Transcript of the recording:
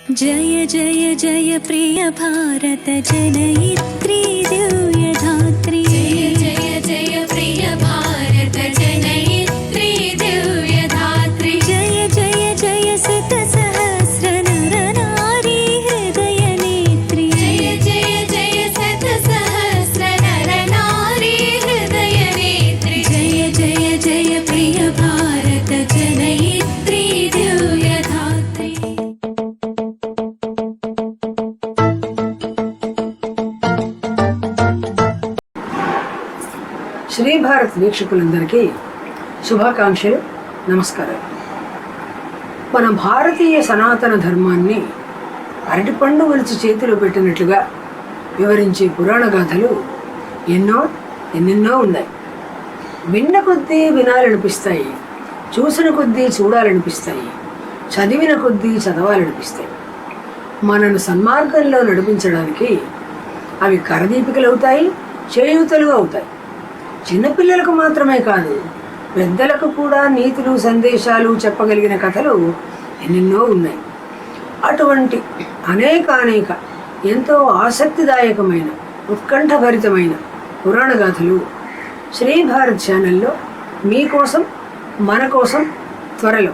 जय जय जय प्रिय भारत जनयित्री दिव्यधात्री। जय जय जय प्रिय भारत जनयित्री दिव्यधात्री। जय जय जय शत सहस्र नर नारी हृदय नेत्री। जय जय जय शत सहस्र नर नारी हृदय नेत्री। जय जय जय प्रिय भारत जनयित्री दिव्यधात्री। శ్రీ భారత్ వీక్షకులందరికీ శుభాకాంక్షలు, నమస్కారాలు. మన భారతీయ సనాతన ధర్మాన్ని అరటిపండు వలిచి చేతిలో పెట్టినట్లుగా వివరించే పురాణ గాథలు ఎన్నెన్నో ఉన్నాయి. విన్న కొద్దీ వినాలనిపిస్తాయి, చూసిన కొద్దీ చూడాలనిపిస్తాయి, చదివిన కొద్దీ చదవాలనిపిస్తాయి. మనను సన్మార్గంలో నడిపించడానికి అవి కరదీపికలు అవుతాయి, చేయూతలు అవుతాయి. చిన్నపిల్లలకు మాత్రమే కాదు, పెద్దలకు కూడా నీతులు సందేశాలు చెప్పగలిగిన కథలు ఎన్నెన్నో ఉన్నాయి. అటువంటి అనేక ఎంతో ఆసక్తిదాయకమైన, ఉత్కంఠభరితమైన పురాణ గాథలు శ్రీ భారత్ ఛానల్లో మీకోసం, మన కోసం త్వరలో